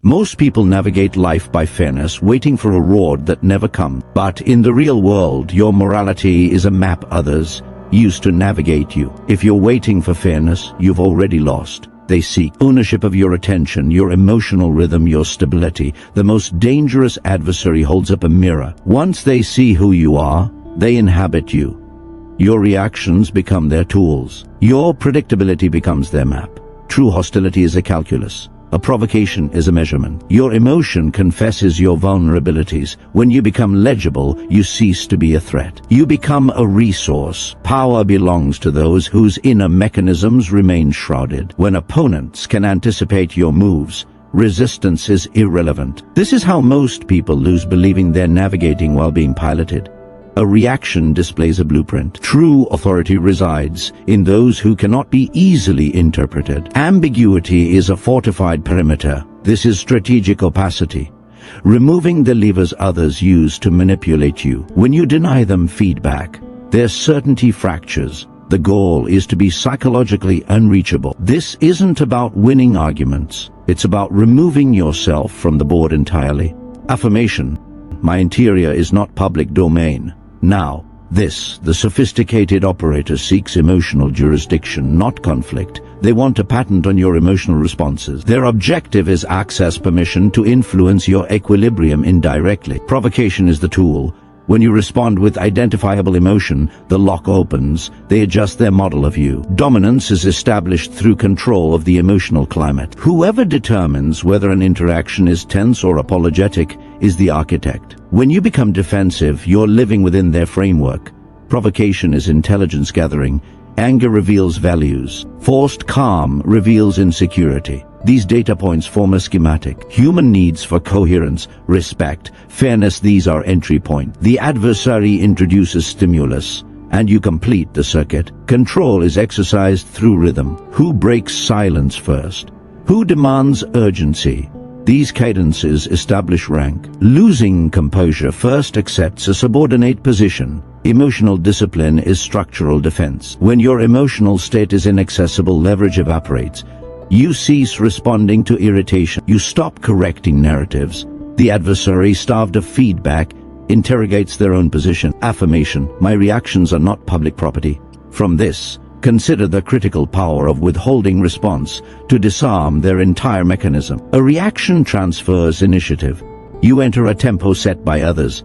Most people navigate life by fairness, waiting for a reward that never comes. But in the real world, your morality is a map others use to navigate you. If you're waiting for fairness, you've already lost. They seek ownership of your attention, your emotional rhythm, your stability. The most dangerous adversary holds up a mirror. Once they see who you are, they inhabit you. Your reactions become their tools. Your predictability becomes their map. True hostility is a calculus. A provocation is a measurement. Your emotion confesses your vulnerabilities. When you become legible, you cease to be a threat. You become a resource. Power belongs to those whose inner mechanisms remain shrouded. When opponents can anticipate your moves, resistance is irrelevant. This is how most people lose, believing they're navigating while being piloted. A reaction displays a blueprint. True authority resides in those who cannot be easily interpreted. Ambiguity is a fortified perimeter. This is strategic opacity, removing the levers others use to manipulate you. When you deny them feedback, their certainty fractures. The goal is to be psychologically unreachable. This isn't about winning arguments. It's about removing yourself from the board entirely. Affirmation: my interior is not public domain. Now, the sophisticated operator seeks emotional jurisdiction, not conflict. They want a patent on your emotional responses. Their objective is access permission to influence your equilibrium indirectly. Provocation is the tool. When you respond with identifiable emotion, the lock opens. They adjust their model of you. Dominance is established through control of the emotional climate. Whoever determines whether an interaction is tense or apologetic is the architect. When you become defensive, you're living within their framework. Provocation is intelligence gathering. Anger reveals values. Forced calm reveals insecurity. These data points form a schematic. Human needs for coherence, respect, fairness, these are entry point. The adversary introduces stimulus, and you complete the circuit. Control is exercised through rhythm. Who breaks silence first? Who demands urgency? These cadences establish rank. Losing composure first accepts a subordinate position. Emotional discipline is structural defense. When your emotional state is inaccessible, leverage evaporates. You cease responding to irritation. You stop correcting narratives. The adversary, starved of feedback, interrogates their own position. Affirmation: my reactions are not public property. From this, consider the critical power of withholding response to disarm their entire mechanism. A reaction transfers initiative. You enter a tempo set by others.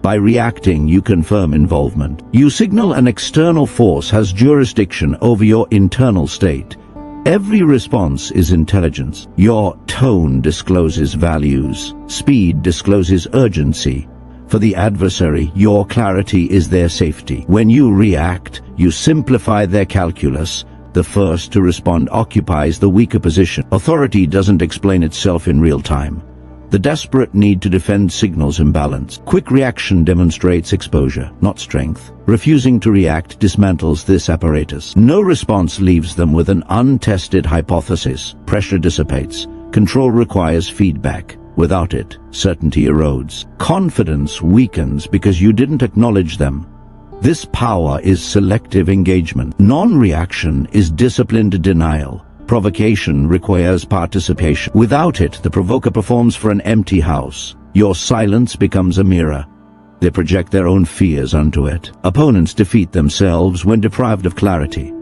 By reacting, you confirm involvement. You signal an external force has jurisdiction over your internal state. Every response is intelligence. Your tone discloses values. Speed discloses urgency. For the adversary, your clarity is their safety. When you react, you simplify their calculus. The first to respond occupies the weaker position. Authority doesn't explain itself in real time. The desperate need to defend signals imbalance. Quick reaction demonstrates exposure, not strength. Refusing to react dismantles this apparatus. No response leaves them with an untested hypothesis. Pressure dissipates. Control requires feedback. Without it, certainty erodes. Confidence weakens because you didn't acknowledge them. This power is selective engagement. Non-reaction is disciplined denial. Provocation requires participation. Without it, the provoker performs for an empty house. Your silence becomes a mirror. They project their own fears onto it. Opponents defeat themselves when deprived of clarity.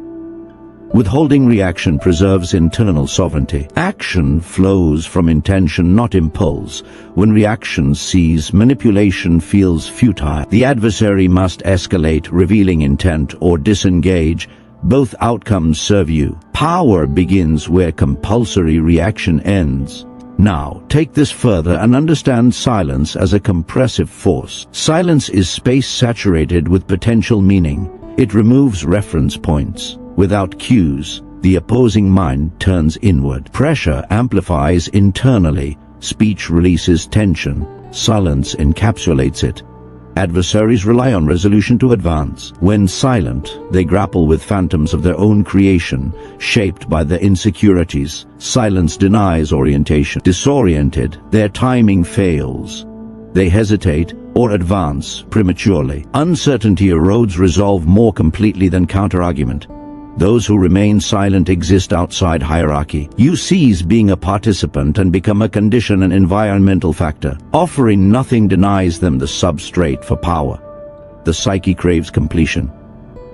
Withholding reaction preserves internal sovereignty. Action flows from intention, not impulse. When reaction ceases, manipulation feels futile. The adversary must escalate, revealing intent, or disengage. Both outcomes serve you. Power begins where compulsory reaction ends. Now, take this further and understand silence as a compressive force. Silence is space saturated with potential meaning. It removes reference points. Without cues, the opposing mind turns inward. Pressure amplifies internally. Speech releases tension. Silence encapsulates it. Adversaries rely on resolution to advance. When silent, they grapple with phantoms of their own creation, shaped by their insecurities. Silence denies orientation. Disoriented, their timing fails. They hesitate or advance prematurely. Uncertainty erodes resolve more completely than counterargument. Those who remain silent exist outside hierarchy. You cease being a participant and become a condition and environmental factor. Offering nothing denies them the substrate for power. The psyche craves completion.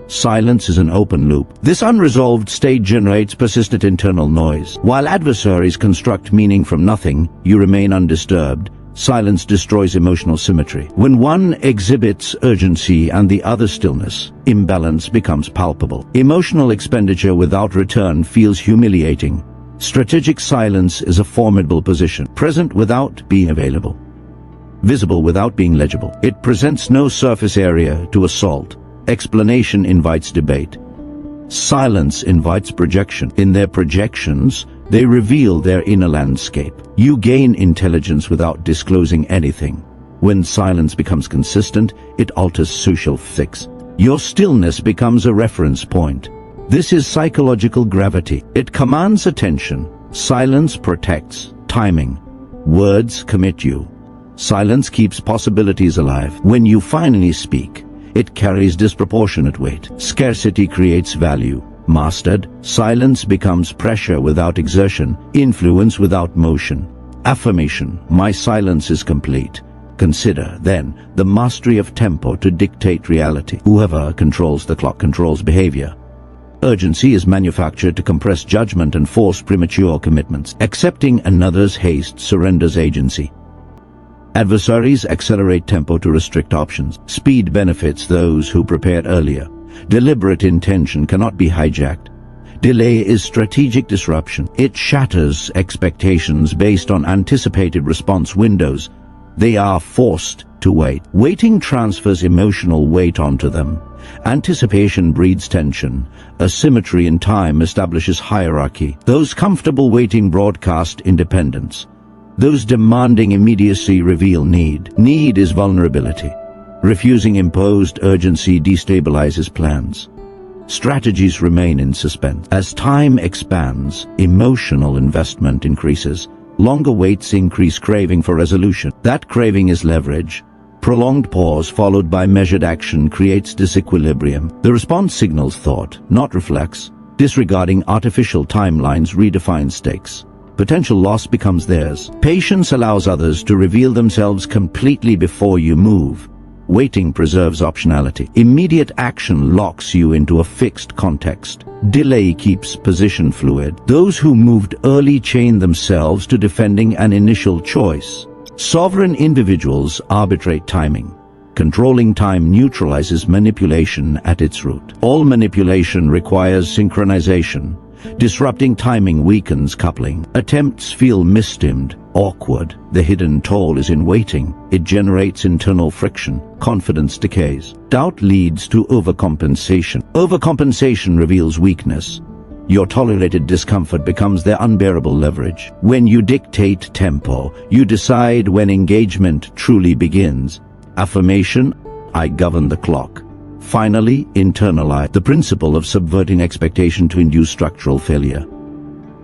Silence is an open loop. This unresolved state generates persistent internal noise. While adversaries construct meaning from nothing, you remain undisturbed. Silence destroys emotional symmetry. When one exhibits urgency and the other stillness, imbalance becomes palpable. Emotional expenditure without return feels humiliating. Strategic silence is a formidable position, present without being available, visible without being legible. It presents no surface area to assault. Explanation invites debate. Silence invites projection. In their projections, they reveal their inner landscape. You gain intelligence without disclosing anything. When silence becomes consistent, it alters social physics. Your stillness becomes a reference point. This is psychological gravity. It commands attention. Silence protects timing. Words commit you. Silence keeps possibilities alive. When you finally speak, it carries disproportionate weight. Scarcity creates value. Mastered, silence becomes pressure without exertion, influence without motion. Affirmation, my silence is complete. Consider, then, the mastery of tempo to dictate reality. Whoever controls the clock controls behavior. Urgency is manufactured to compress judgment and force premature commitments. Accepting another's haste surrenders agency. Adversaries accelerate tempo to restrict options. Speed benefits those who prepared earlier. Deliberate intention cannot be hijacked. Delay is strategic disruption. It shatters expectations based on anticipated response windows. They are forced to wait. Waiting transfers emotional weight onto them. Anticipation breeds tension. Asymmetry in time establishes hierarchy. Those comfortable waiting broadcast independence. Those demanding immediacy reveal need. Need is vulnerability. Refusing imposed urgency destabilizes plans. Strategies remain in suspense. As time expands, emotional investment increases. Longer waits increase craving for resolution. That craving is leverage. Prolonged pause followed by measured action creates disequilibrium. The response signals thought, not reflex. Disregarding artificial timelines redefines stakes. Potential loss becomes theirs. Patience allows others to reveal themselves completely before you move. Waiting preserves optionality. Immediate action locks you into a fixed context. Delay keeps position fluid. Those who moved early chain themselves to defending an initial choice. Sovereign individuals arbitrate timing. Controlling time neutralizes manipulation at its root. All manipulation requires synchronization. Disrupting timing weakens coupling. Attempts feel mistimed, awkward. The hidden toll is in waiting. It generates internal friction. Confidence decays. Doubt leads to overcompensation. Overcompensation reveals weakness. Your tolerated discomfort becomes their unbearable leverage. When you dictate tempo, you decide when engagement truly begins. Affirmation, I govern the clock. Finally, internalize the principle of subverting expectation to induce structural failure.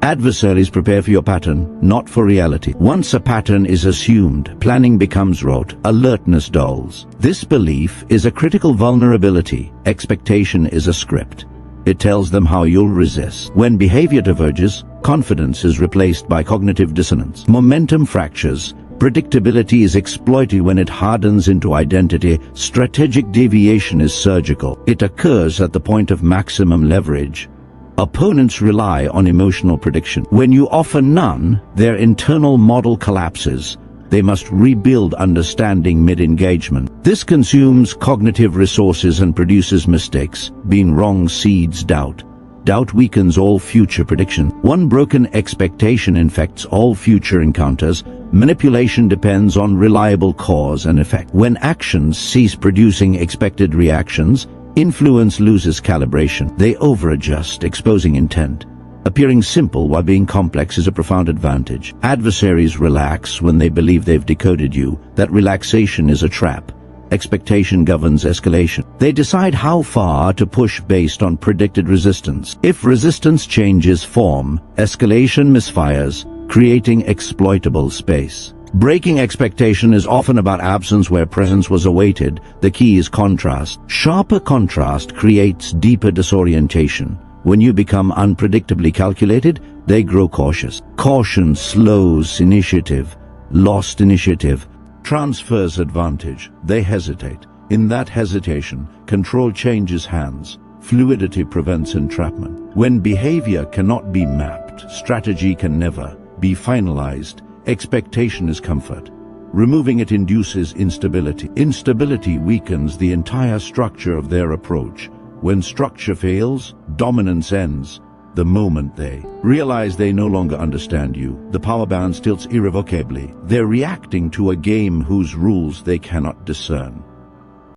Adversaries prepare for your pattern, not for reality. Once a pattern is assumed, planning becomes rote, alertness dulls. This belief is a critical vulnerability. Expectation is a script. It tells them how you'll resist. When behavior diverges, confidence is replaced by cognitive dissonance. Momentum fractures. Predictability is exploited when it hardens into identity. Strategic deviation is surgical. It occurs at the point of maximum leverage. Opponents rely on emotional prediction. When you offer none, their internal model collapses. They must rebuild understanding mid-engagement. This consumes cognitive resources and produces mistakes. Being wrong seeds doubt. Doubt weakens all future prediction. One broken expectation infects all future encounters. Manipulation depends on reliable cause and effect. When actions cease producing expected reactions, influence loses calibration. They overadjust, exposing intent. Appearing simple while being complex is a profound advantage. Adversaries relax when they believe they've decoded you. That relaxation is a trap. Expectation governs escalation. They decide how far to push based on predicted resistance. If resistance changes form, escalation misfires, creating exploitable space. Breaking expectation is often about absence where presence was awaited. The key is contrast. Sharper contrast creates deeper disorientation. When you become unpredictably calculated, they grow cautious. Caution slows initiative. Lost initiative transfers advantage. They hesitate. In that hesitation, control changes hands. Fluidity prevents entrapment. When behavior cannot be mapped, strategy can never be finalized. Expectation is comfort. Removing it induces instability. Instability weakens the entire structure of their approach. When structure fails, dominance ends. The moment they realize they no longer understand you, the power balance tilts irrevocably. They're reacting to a game whose rules they cannot discern.